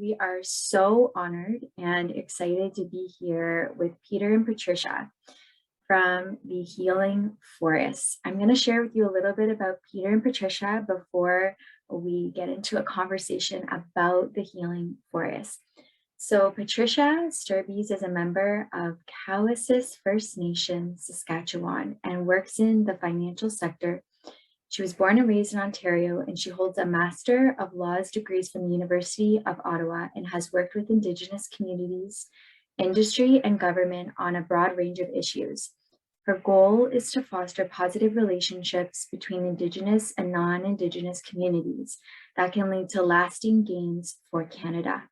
we are so honored and excited to be here with Peter and Patricia from the Healing Forest. I'm going to share with you a little bit about Peter and Patricia before we get into a conversation about the Healing Forest. So Patricia Sturbies is a member of Cowessess First Nation, Saskatchewan, and works in the financial sector. She was born and raised in Ontario, and she holds a Master of Laws degrees from the University of Ottawa and has worked with Indigenous communities, industry, and government on a broad range of issues. Her goal is to foster positive relationships between Indigenous and non-Indigenous communities that can lead to lasting gains for Canada.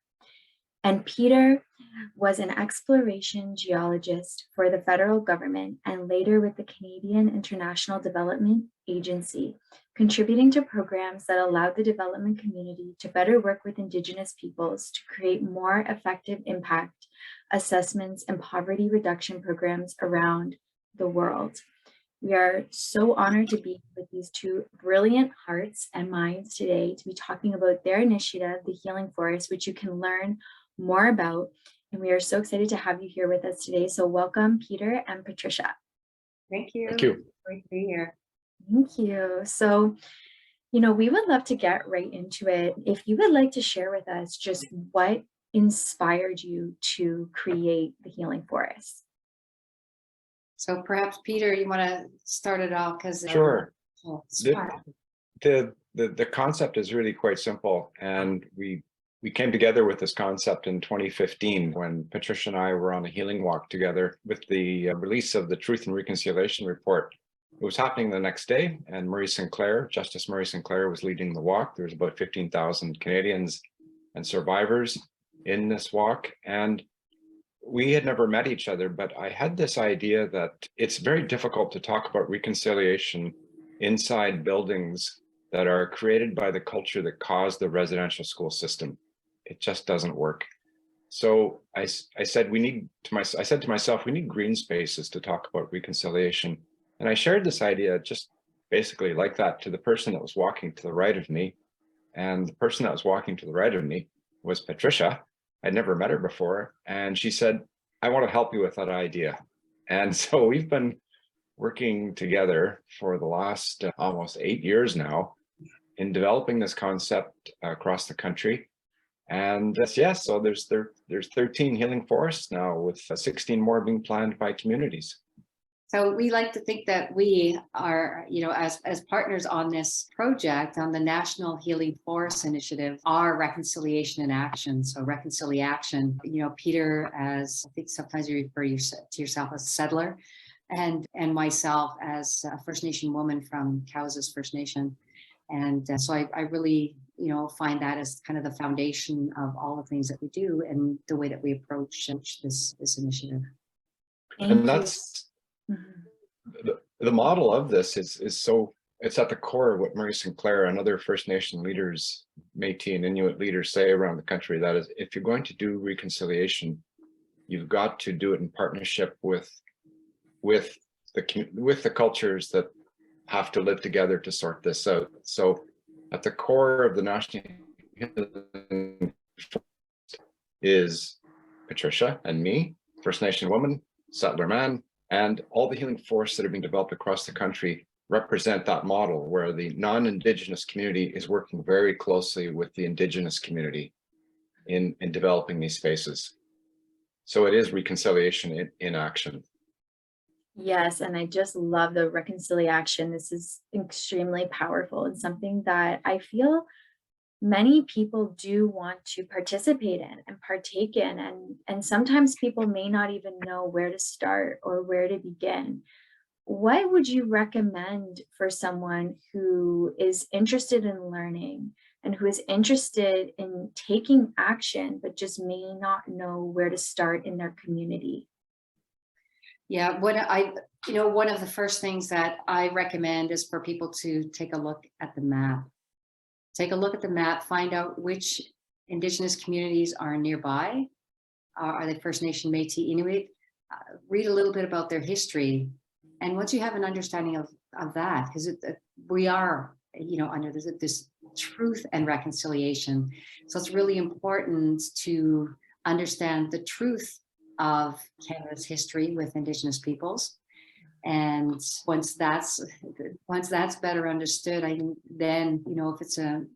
And Peter was an exploration geologist for the federal government and later with the Canadian International Development Agency, contributing to programs that allowed the development community to better work with Indigenous peoples to create more effective impact assessments and poverty reduction programs around the world. We are so honored to be with these two brilliant hearts and minds today to be talking about their initiative, the Healing Forest, which you can learn more about. And we are so excited to have you here with us today. So welcome, Peter and Patricia. Thank you. Thank you. Great to be here. Thank you. So, we would love to get right into it. If you would like to share with us just what inspired you to create the Healing Forest. So perhaps, Peter, you want to start it off because Sure. The concept is really quite simple, and we came together with this concept in 2015 when Patricia and I were on a healing walk together with the release of the Truth and Reconciliation report. It was happening the next day, and Justice Murray Sinclair was leading the walk. There was about 15,000 Canadians and survivors in this walk, and we had never met each other, but I had this idea that it's very difficult to talk about reconciliation inside buildings that are created by the culture that caused the residential school system. It just doesn't work. So I said to myself, we need green spaces to talk about reconciliation. And I shared this idea just basically like that to the person that was walking to the right of me. And the person that was walking to the right of me was Patricia. I'd never met her before. And she said, I want to help you with that idea. And so we've been working together for the last almost 8 years now in developing this concept across the country. And so there's 13 healing forests now, with 16 more being planned by communities. So we like to think that we are, as partners on this project, on the National Healing Forest Initiative, are reconciliation in action. So reconciliation, Peter, as I think sometimes you refer to yourself as a settler, and myself as a First Nation woman from Cowessess First Nation. And so I really, find that as kind of the foundation of all the things that we do and the way that we approach this initiative. And that's the model of this is so it's at the core of what Murray Sinclair and other First Nation leaders, Métis and Inuit leaders say around the country. That is, if you're going to do reconciliation, you've got to do it in partnership with the cultures that have to live together to sort this out. So at the core of the National Healing is Patricia and me, First Nation woman, settler man, and all the healing forests that are being developed across the country represent that model where the non-Indigenous community is working very closely with the Indigenous community in developing these spaces. So it is reconciliation in action. Yes, and I just love the reconciliation. This is extremely powerful and something that I feel many people do want to participate in and partake in. And sometimes people may not even know where to start or where to begin. What would you recommend for someone who is interested in learning and who is interested in taking action, but just may not know where to start in their community? Yeah, one of the first things that I recommend is for people to take a look at the map. Take a look at the map, find out which Indigenous communities are nearby. Are they First Nation, Métis, Inuit? Read a little bit about their history. And once you have an understanding of that, because we are, under this truth and reconciliation. So it's really important to understand the truth of Canada's history with Indigenous peoples. And once that's better understood, I think then, if it's an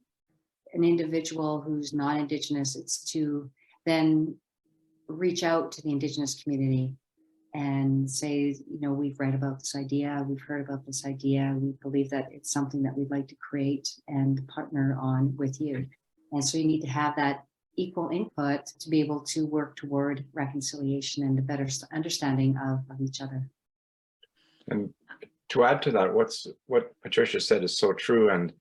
individual who's not Indigenous, it's to then reach out to the Indigenous community and say, we've read about this idea, we've heard about this idea, we believe that it's something that we'd like to create and partner on with you. And so you need to have that equal input to be able to work toward reconciliation and a better understanding of each other. And to add to that, what Patricia said is so true, and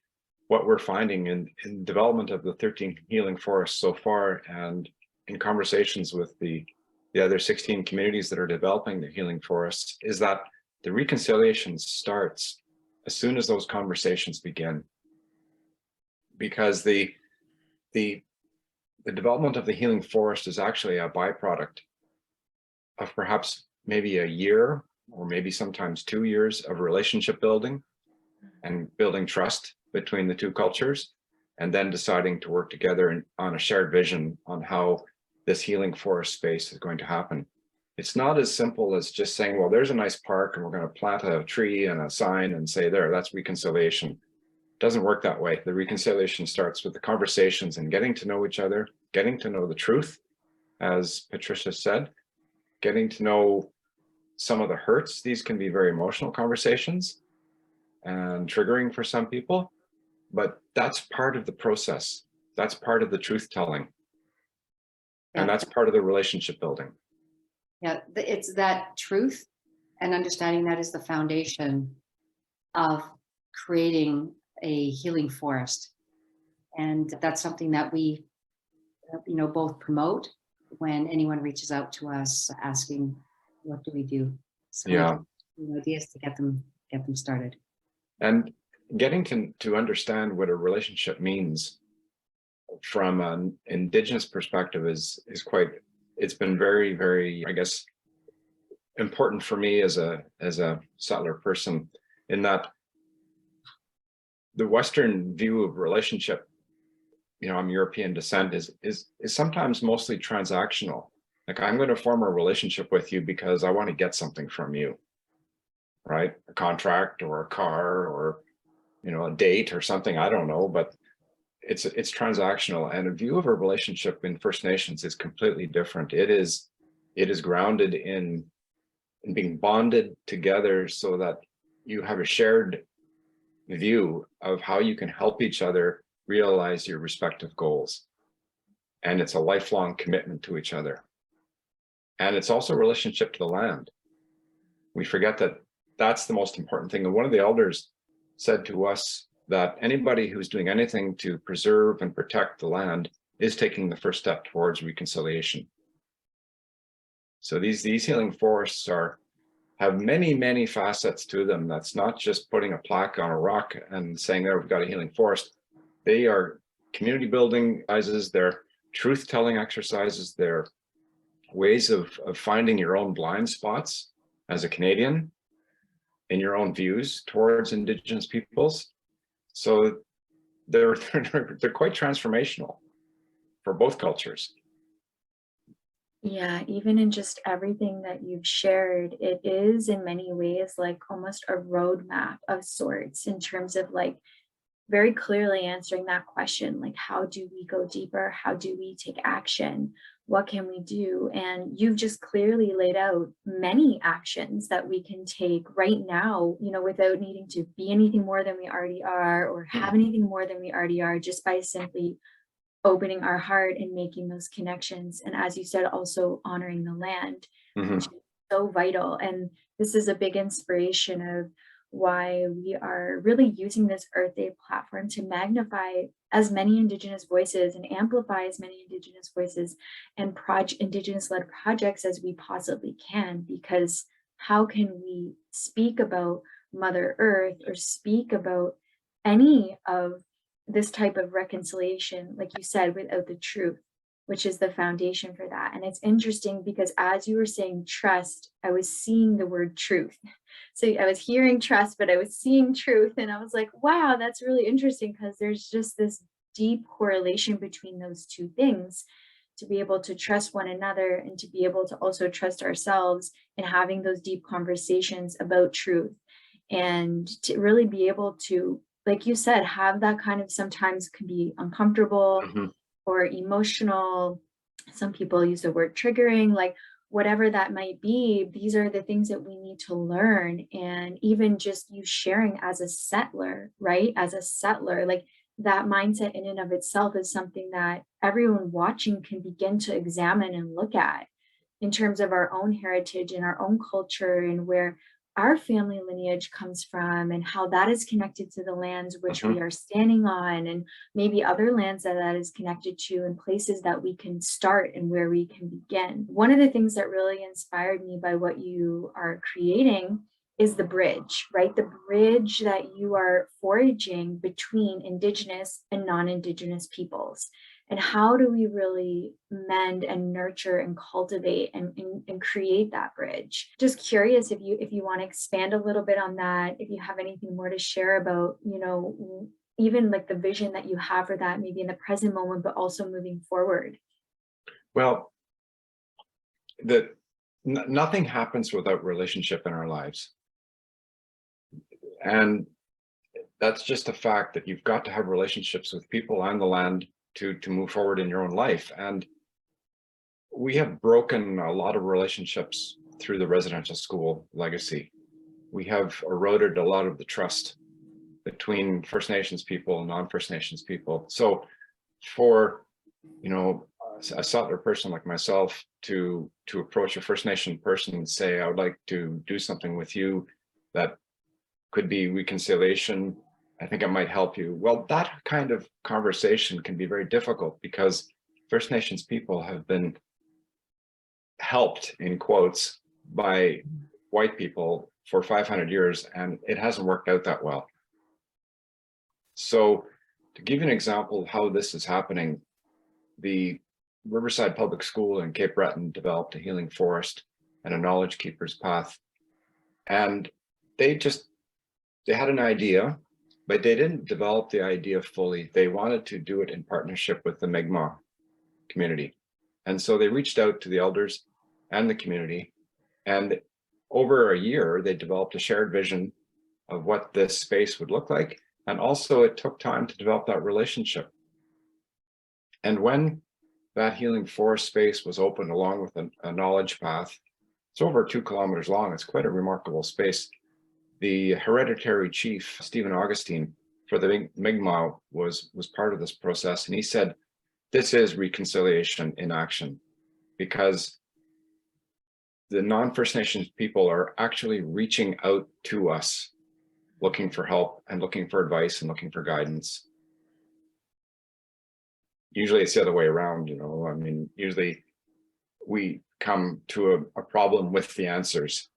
what we're finding in development of the 13 healing forests so far, and in conversations with the other 16 communities that are developing the healing forests, is that the reconciliation starts as soon as those conversations begin. Because the development of the healing forest is actually a byproduct of perhaps maybe a year, or maybe sometimes 2 years of relationship building and building trust between the two cultures, and then deciding to work together on a shared vision on how this healing forest space is going to happen. It's not as simple as just saying, well, there's a nice park and we're going to plant a tree and a sign and say, there, that's reconciliation. It doesn't work that way. The reconciliation starts with the conversations and getting to know each other, getting to know the truth, as Patricia said, getting to know some of the hurts. These can be very emotional conversations and triggering for some people, but that's part of the process. That's part of the truth telling. And that's part of the relationship building. Yeah, it's that truth and understanding that is the foundation of creating a healing forest. And that's something that we, both promote when anyone reaches out to us asking, what do we do? So Yeah. Ideas to get them started. And getting to understand what a relationship means from an Indigenous perspective is quite, it's been very, very, I guess, important for me as a settler person, in that the Western view of relationship, I'm European descent, is sometimes mostly transactional. Like, I'm going to form a relationship with you because I want to get something from you, right? A contract or a car or, a date or something, I don't know, but it's transactional. And a view of a relationship in First Nations is completely different. It is grounded in being bonded together so that you have a shared view of how you can help each other realize your respective goals. And it's a lifelong commitment to each other. And it's also a relationship to the land. We forget that that's the most important thing. And one of the elders said to us that anybody who's doing anything to preserve and protect the land is taking the first step towards reconciliation. So these healing forests have many, many facets to them. That's not just putting a plaque on a rock and saying, there, we've got a healing forest. They are community building exercises, they're truth-telling exercises, they're ways of finding your own blind spots as a Canadian in your own views towards Indigenous peoples. So they're quite transformational for both cultures. Yeah, even in just everything that you've shared, it is in many ways like almost a roadmap of sorts, in terms of like very clearly answering that question, like, how do we go deeper? How do we take action? What can we do? And you've just clearly laid out many actions that we can take right now, without needing to be anything more than we already are, or have anything more than we already are, just by simply opening our heart and making those connections. And as you said, also honoring the land, which is so vital. And this is a big inspiration of why we are really using this Earth Day platform to magnify as many Indigenous voices and amplify as many Indigenous voices and Indigenous-led projects as we possibly can. Because how can we speak about Mother Earth or speak about any of this type of reconciliation, like you said, without the truth? which is the foundation for that. And it's interesting because as you were saying trust, I was seeing the word truth. So I was hearing trust, but I was seeing truth. And I was like, wow, that's really interesting, because there's just this deep correlation between those two things, to be able to trust one another and to be able to also trust ourselves, and having those deep conversations about truth, and to really be able to, like you said, have that kind of, sometimes can be uncomfortable Mhm. or emotional. Some people use the word triggering, like whatever that might be. These are the things that we need to learn. And even just you sharing as a settler, right? As a settler, like that mindset in and of itself is something that everyone watching can begin to examine and look at, in terms of our own heritage and our own culture, and where our family lineage comes from, and how that is connected to the lands which we Mhm. are standing on, and maybe other lands that that is connected to, and places that we can start and where we can begin. One of the things that really inspired me by what you are creating is the bridge, right? The bridge that you are foraging between Indigenous and non-Indigenous peoples. And how do we really mend and nurture and cultivate and create that bridge? Just curious if you want to expand a little bit on that, if you have anything more to share about, even like the vision that you have for that, maybe in the present moment, but also moving forward. Well, that nothing happens without relationship in our lives. And that's just a fact, that you've got to have relationships with people and the land to move forward in your own life. And we have broken a lot of relationships through the residential school legacy. We have eroded a lot of the trust between First Nations people and non-First Nations people. So for, a settler person like myself to approach a First Nation person and say, I would like to do something with you that could be reconciliation, I think it might help you. Well, that kind of conversation can be very difficult, because First Nations people have been helped, in quotes, by white people for 500 years, and it hasn't worked out that well. So to give you an example of how this is happening, the Riverside Public School in Cape Breton developed a healing forest and a knowledge keeper's path. And they had an idea, but they didn't develop the idea fully. They wanted to do it in partnership with the Mi'kmaq community. And so they reached out to the elders and the community. And over a year, they developed a shared vision of what this space would look like. And also it took time to develop that relationship. And when that healing forest space was opened along with a knowledge path, it's over 2 kilometers long. It's quite a remarkable space. The hereditary chief, Stephen Augustine, for the Mi'kmaq was part of this process. And he said, this is reconciliation in action, because the non-First Nations people are actually reaching out to us, looking for help and looking for advice and looking for guidance. Usually it's the other way around, I mean, usually we come to a problem with the answers.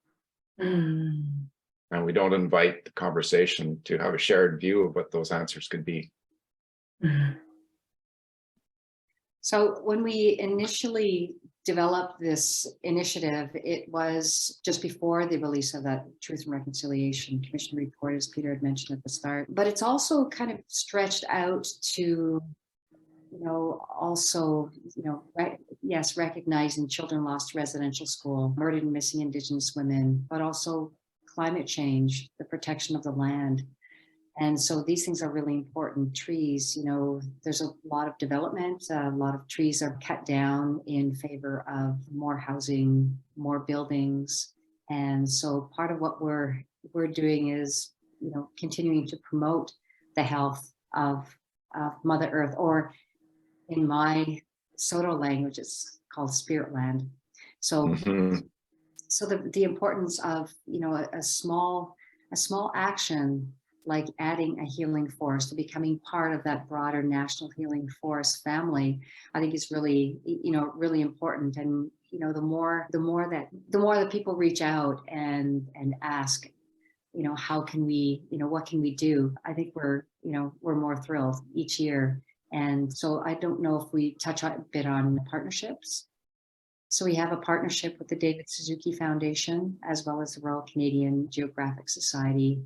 And we don't invite the conversation to have a shared view of what those answers could be. So when we initially developed this initiative, it was just before the release of that Truth and Reconciliation Commission report, as Peter had mentioned at the start. But it's also kind of stretched out to, also, yes, recognizing children lost to residential school, murdered and missing Indigenous women, but also climate change, the protection of the land. And so these things are really important. Trees, there's a lot of development, a lot of trees are cut down in favor of more housing, more buildings. And so part of what we're doing is, continuing to promote the health of Mother Earth, or in my Soto language, it's called spirit land. So so the importance of, a small action like adding a healing forest, becoming part of that broader national healing forest family, I think is really, really important. And, the more that people reach out and ask, how can we, what can we do? I think we're more thrilled each year And so I don't know if we touch a bit on partnerships. So we have a partnership with the David Suzuki Foundation, as well as the Royal Canadian Geographic Society,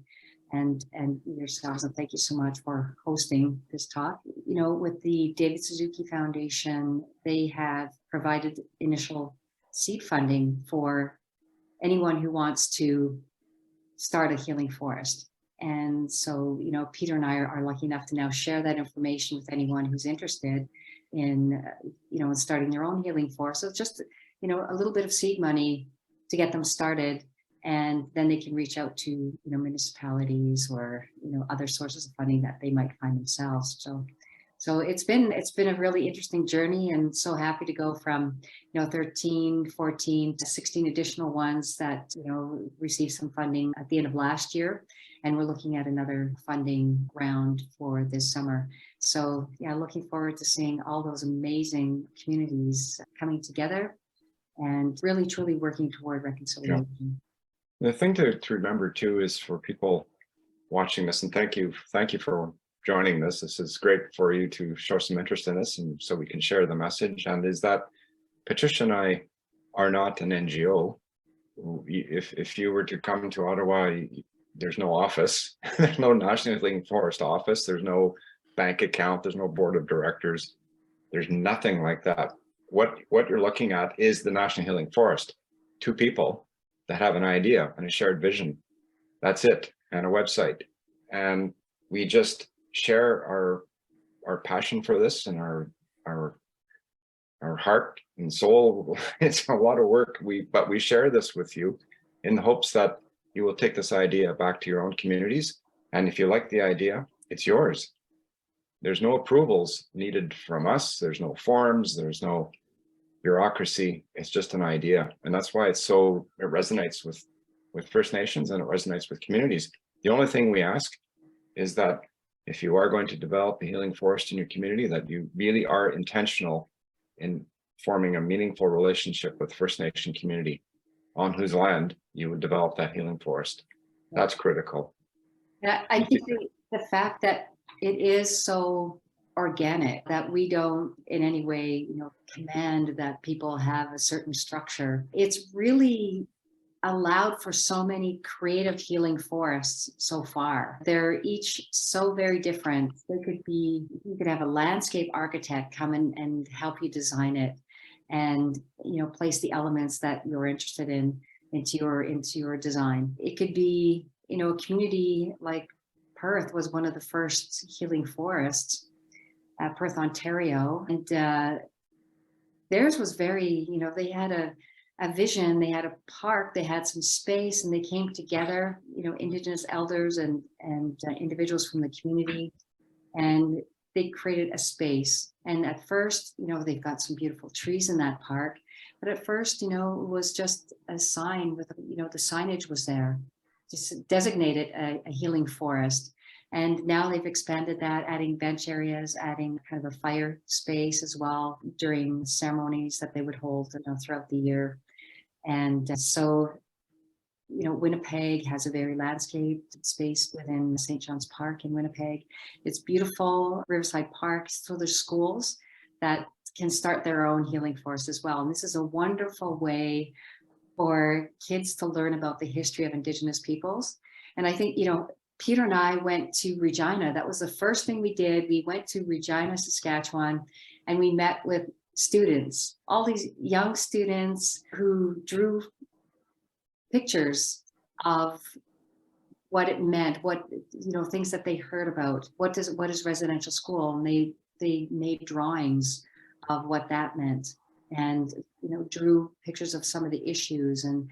and yourselves. And thank you so much for hosting this talk. You know, with the David Suzuki Foundation, they have provided initial seed funding for anyone who wants to start a healing forest. And so, you know, Peter and I are lucky enough to now share that information with anyone who's interested in, you know, in starting their own healing forest. So it's just, you know, a little bit of seed money to get them started, and then they can reach out to, you know, municipalities or, you know, other sources of funding that they might find themselves. So it's been a really interesting journey, and so happy to go from, you know, 13, 14 to 16 additional ones that, you know, received some funding at the end of last year. And we're looking at another funding round for this summer. So yeah, looking forward to seeing all those amazing communities coming together and really truly working toward reconciliation. The thing to remember too is for people watching this, and thank you for joining this. This is great for you to show some interest in this, and so we can share the message. And is that Patricia and I are not an NGO. If you were to come to Ottawa, there's no office, there's no National Healing Forest office, there's no bank account, there's no board of directors, there's nothing like that. What you're looking at is the National Healing Forest. Two people that have an idea and a shared vision. That's it, and a website. And we just share our passion for this and our heart and soul. It's a lot of work, but we share this with you in the hopes that you will take this idea back to your own communities. And if you like the idea, it's yours. There's no approvals needed from us. There's no forms. There's no bureaucracy. It's just an idea. And that's why it resonates with First Nations, and it resonates with communities. The only thing we ask is that if you are going to develop a healing forest in your community, that you really are intentional in forming a meaningful relationship with First Nation community on whose land you would develop that healing forest. That's critical. Yeah, I think the fact that it is so organic, that we don't in any way, you know, command that people have a certain structure. It's really allowed for so many creative healing forests so far. They're each so very different. You could have a landscape architect come in and help you design it, and, you know, place the elements that you're interested in into your design. It could be, you know, a community like Perth was one of the first healing forests at Perth, Ontario, and theirs was very, you know, they had a vision, they had a park, they had some space, and they came together, you know, Indigenous elders and individuals from the community, and they created a space. And at first, you know, they've got some beautiful trees in that park, but at first, you know, it was just a sign with, you know, the signage was there, just designated a healing forest. And now they've expanded that, adding bench areas, adding kind of a fire space as well during ceremonies that they would hold, you know, throughout the year. And so, you know, Winnipeg has a very landscaped space within St. John's Park in Winnipeg. It's beautiful, Riverside Park. So there's schools that can start their own healing forest as well. And this is a wonderful way for kids to learn about the history of Indigenous peoples. And I think, you know, Peter and I went to Regina. That was the first thing we did. We went to Regina, Saskatchewan, and we met with students, all these young students who drew pictures of what it meant, what, you know, things that they heard about. What is residential school? And they made drawings of what that meant, and, you know, drew pictures of some of the issues. And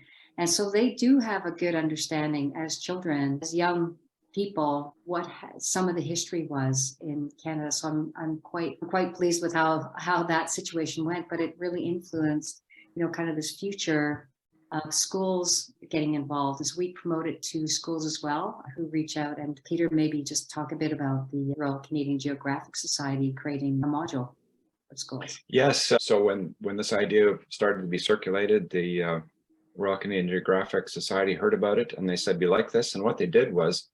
so they do have a good understanding as children, as young people, what some of the history was in Canada. So I'm quite pleased with how that situation went, but it really influenced, you know, kind of this future of schools getting involved as we promote it to schools as well, who reach out. And Peter, maybe just talk a bit about the Royal Canadian Geographic Society creating a module for schools. Yes. So when this idea started to be circulated, the Royal Canadian Geographic Society heard about it, and they said, we like this. And what they did was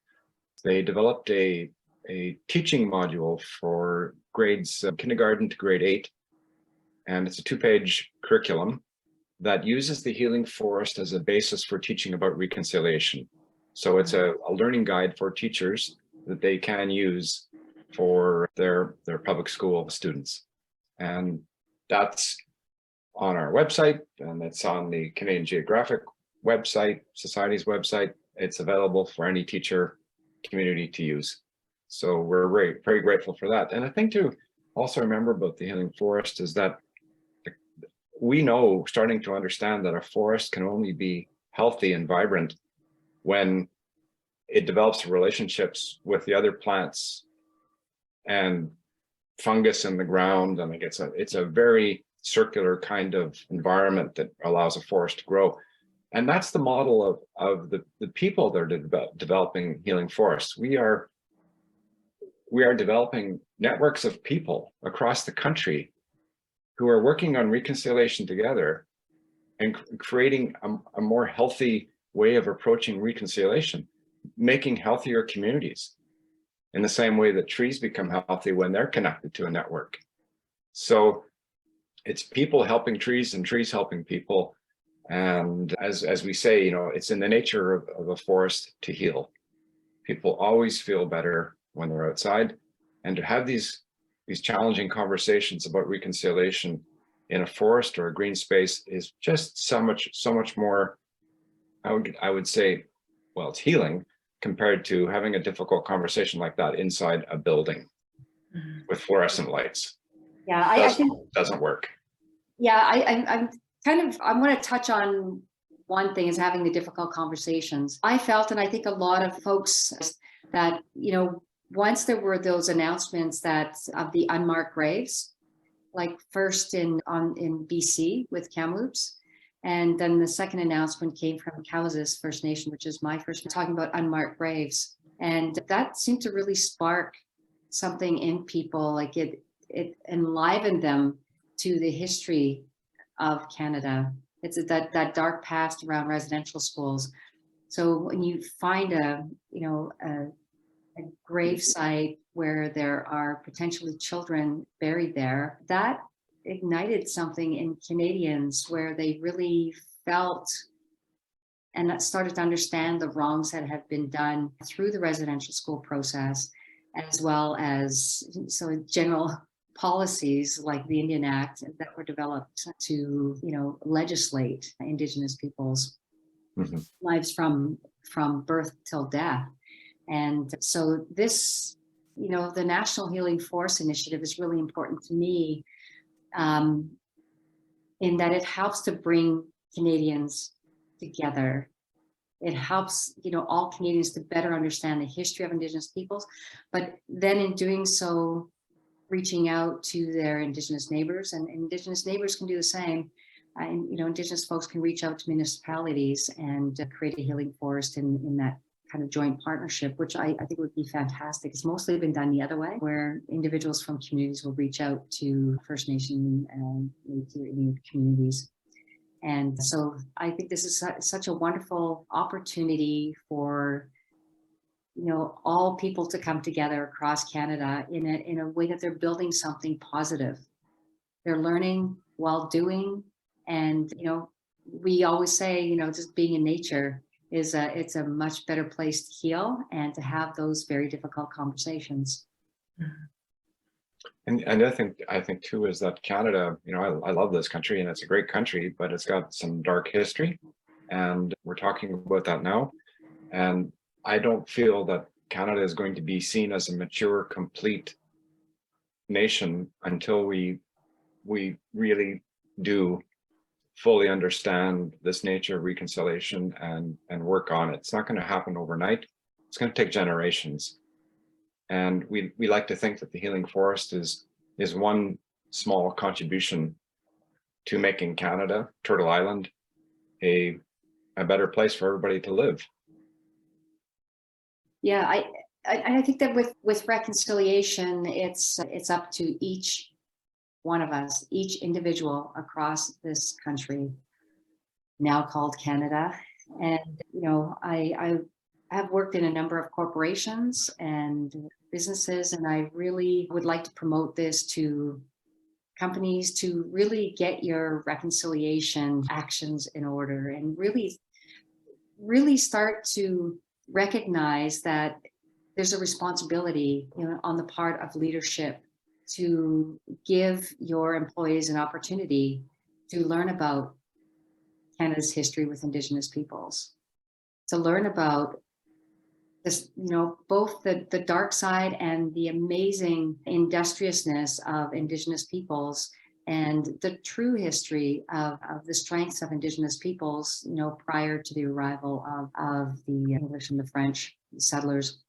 they developed a a teaching module for grades kindergarten to grade 8. And it's a 2-page curriculum that uses the healing forest as a basis for teaching about reconciliation. So it's a learning guide for teachers that they can use for their public school students. And that's on our website, and it's on the Canadian Geographic website, Society's website. It's available for any teacher community to use. So we're very, very grateful for that. And I think to also remember about the healing forest is that we know, starting to understand, that a forest can only be healthy and vibrant when it develops relationships with the other plants and fungus in the ground. And it's a very circular kind of environment that allows a forest to grow. And that's the model of the people that are developing healing forests. We are developing networks of people across the country who are working on reconciliation together and creating a more healthy way of approaching reconciliation, making healthier communities in the same way that trees become healthy when they're connected to a network. So it's people helping trees and trees helping people. And as we say, you know, it's in the nature of a forest to heal. People always feel better when they're outside, and to have these challenging conversations about reconciliation in a forest or a green space is just so much more, I would say, well, it's healing compared to having a difficult conversation like that inside a building with fluorescent lights. Yeah, I think doesn't work. Yeah, I want to touch on one thing, is having the difficult conversations. I felt, and I think a lot of folks, that, you know, once there were those announcements that of the unmarked graves, like first in BC with Kamloops, and then the second announcement came from Cowes First Nation, which is my first, talking about unmarked graves. And that seemed to really spark something in people, like it enlivened them to the history of Canada. It's that dark past around residential schools. So when you find a grave site where there are potentially children buried there, that ignited something in Canadians where they really felt and that started to understand the wrongs that have been done through the residential school process, as well as general policies like the Indian Act that were developed to, legislate Indigenous peoples' lives from birth till death. And so this, the National Healing Force Initiative is really important to me, in that it helps to bring Canadians together. It helps, all Canadians to better understand the history of Indigenous peoples, but then in doing so, reaching out to their Indigenous neighbors, and Indigenous neighbors can do the same. And, Indigenous folks can reach out to municipalities and create a healing forest in that kind of joint partnership, which I think would be fantastic. It's mostly been done the other way, where individuals from communities will reach out to First Nation and Inuit communities. And so I think this is such a wonderful opportunity for, all people to come together across Canada in a way that they're building something positive. They're learning while doing, and, we always say, just being in nature it's a much better place to heal and to have those very difficult conversations. And I think too is that Canada, I love this country and it's a great country, but it's got some dark history, and we're talking about that now. And I don't feel that Canada is going to be seen as a mature, complete nation until we really do fully understand this nature of reconciliation and work on it. It's not going to happen overnight. It's going to take generations. And we like to think that the healing forest is one small contribution to making Canada, Turtle Island, a better place for everybody to live. Yeah, I think that with reconciliation, it's up to each one of us, each individual across this country, now called Canada. And, I have worked in a number of corporations and businesses, and I really would like to promote this to companies to really get your reconciliation actions in order and really start to recognize that there's a responsibility, on the part of leadership to give your employees an opportunity to learn about Canada's history with Indigenous peoples, to learn about this, both the dark side and the amazing industriousness of Indigenous peoples, and the true history of the strengths of Indigenous peoples, prior to the arrival of the English and the French settlers.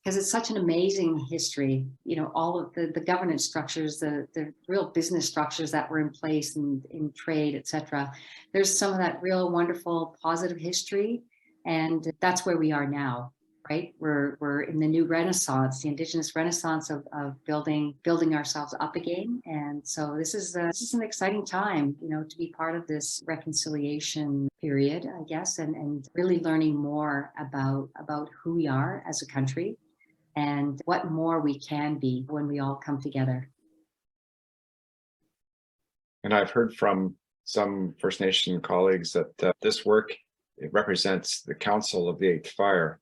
Because it's such an amazing history, all of the governance structures, the real business structures that were in place in trade, etc. There's some of that real wonderful positive history. And that's where we are now, right? We're in the new Renaissance, the Indigenous Renaissance of building ourselves up again. And so this is an exciting time, to be part of this reconciliation period, I guess, and really learning more about who we are as a country and what more we can be when we all come together. And I've heard from some First Nation colleagues that this work, it represents the Council of the Eighth Fire.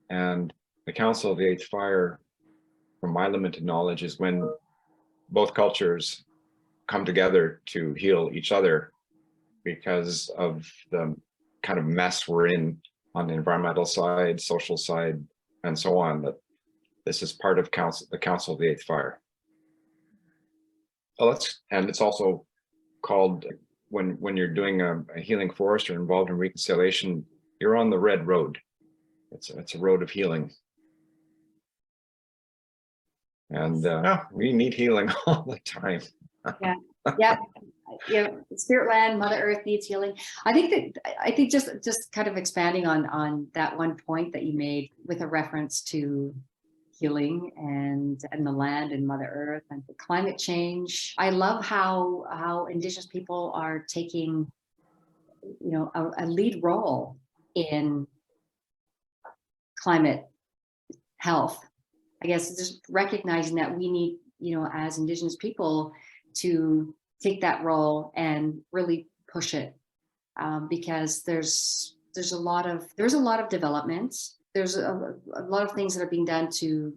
And the Council of the Eighth Fire, from my limited knowledge, is when both cultures come together to heal each other because of the kind of mess we're in on the environmental side, social side, and so on. That this is part of the Council of the Eighth Fire. And it's also called, when you're doing a healing forest or involved in reconciliation, you're on the red road. It's a road of healing. And we need healing all the time. Yeah. Spirit land, Mother Earth needs healing. I think just kind of expanding on that one point that you made with a reference to healing and the land and Mother Earth and climate change. I love how Indigenous people are taking, a lead role in climate health. I guess just recognizing that we need, as Indigenous people, to take that role and really push it, because there's a lot of developments. There's a lot of things that are being done to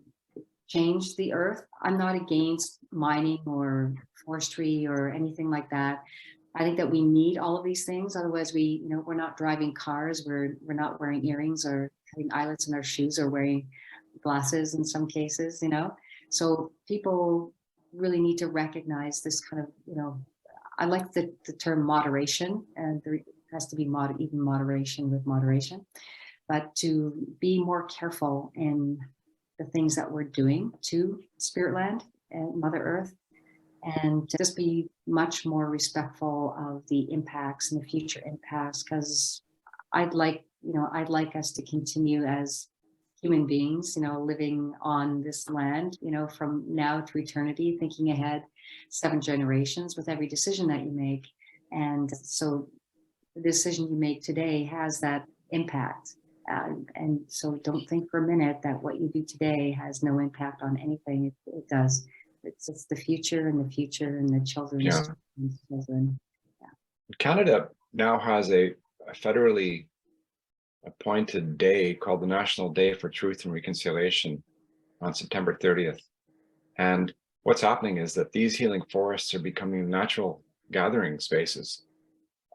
change the earth. I'm not against mining or forestry or anything like that. I think that we need all of these things. Otherwise, we're not driving cars. We're not wearing earrings or having eyelets in our shoes or wearing glasses in some cases. So people really need to recognize this kind of, I like the term moderation, and there has to be even moderation with moderation, but to be more careful in the things that we're doing to Spirit Land and Mother Earth, and just be much more respectful of the impacts and the future impacts, because I'd like us to continue as human beings, living on this land, from now to eternity, thinking ahead 7 generations with every decision that you make. And so the decision you make today has that impact. And so don't think for a minute that what you do today has no impact on anything. It does. It's the future and the future and the children's children. Yeah. Canada now has a federally appointed day called the National Day for Truth and Reconciliation on September 30th. And what's happening is that these healing forests are becoming natural gathering spaces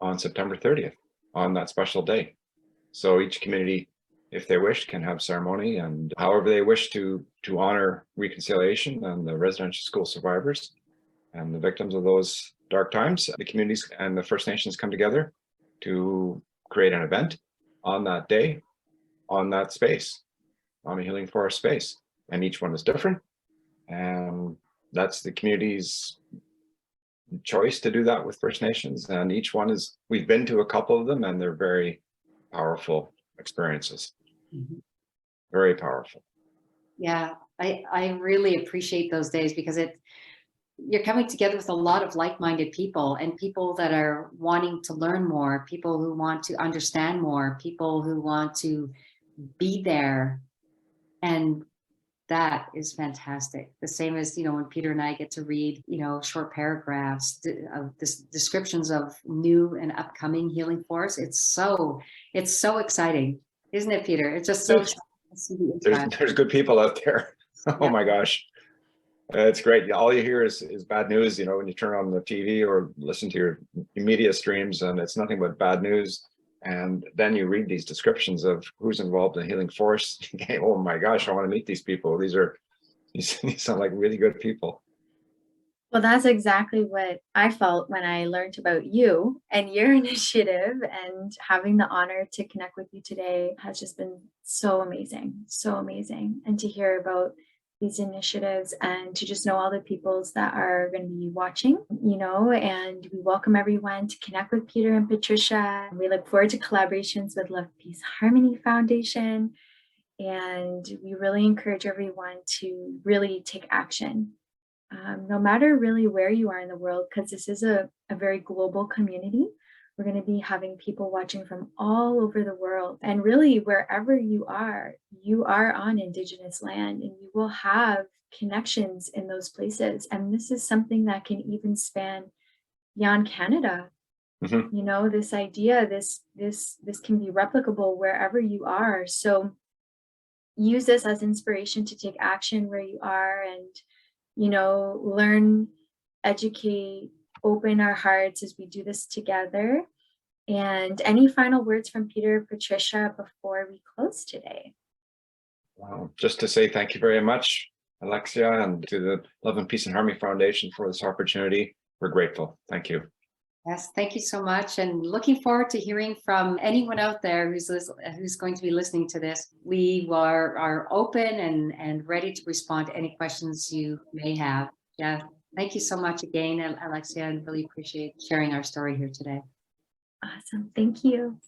on September 30th, on that special day. So each community, if they wish, can have ceremony and however they wish to honor reconciliation and the residential school survivors and the victims of those dark times. The communities and the First Nations come together to create an event on that day, on that space, on a healing forest space. And each one is different. And that's the community's choice to do that with First Nations. And each one we've been to a couple of them, and they're very powerful experiences. Mm-hmm. Very powerful. Yeah, I really appreciate those days, because you're coming together with a lot of like-minded people, and people that are wanting to learn more, people who want to understand more, people who want to be there. And that is fantastic. The same as, when Peter and I get to read, short paragraphs of descriptions of new and upcoming healing force. It's so exciting, isn't it, Peter? It's just so exciting to see the impact. There's good people out there. Oh Yeah. my gosh. It's great. All you hear is bad news, when you turn on the TV or listen to your media streams, and it's nothing but bad news. And then you read these descriptions of who's involved in healing force. Oh my gosh, I want to meet these people. These sound like really good people. Well, that's exactly what I felt when I learned about you and your initiative, and having the honor to connect with you today has just been so amazing, so amazing. And to hear about these initiatives and to just know all the peoples that are going to be watching, and we welcome everyone to connect with Peter and Patricia. We look forward to collaborations with Love, Peace, Harmony Foundation. And we really encourage everyone to really take action. No matter really where you are in the world, because this is a very global community. We're going to be having people watching from all over the world. And really, wherever you are on Indigenous land, and you will have connections in those places. And this is something that can even span beyond Canada. Mm-hmm. This idea, this can be replicable wherever you are. So use this as inspiration to take action where you are, and learn, educate, open our hearts as we do this together. And any final words from Peter, Patricia, before we close today? Wow. Just to say thank you very much, Alexia, and to the Love and Peace and Harmony Foundation for this opportunity. We're grateful. Thank you. Yes, thank you so much. And looking forward to hearing from anyone out there who's going to be listening to this. We are open and ready to respond to any questions you may have. Yeah, thank you so much again, Alexia, and really appreciate sharing our story here today. Awesome. Thank you.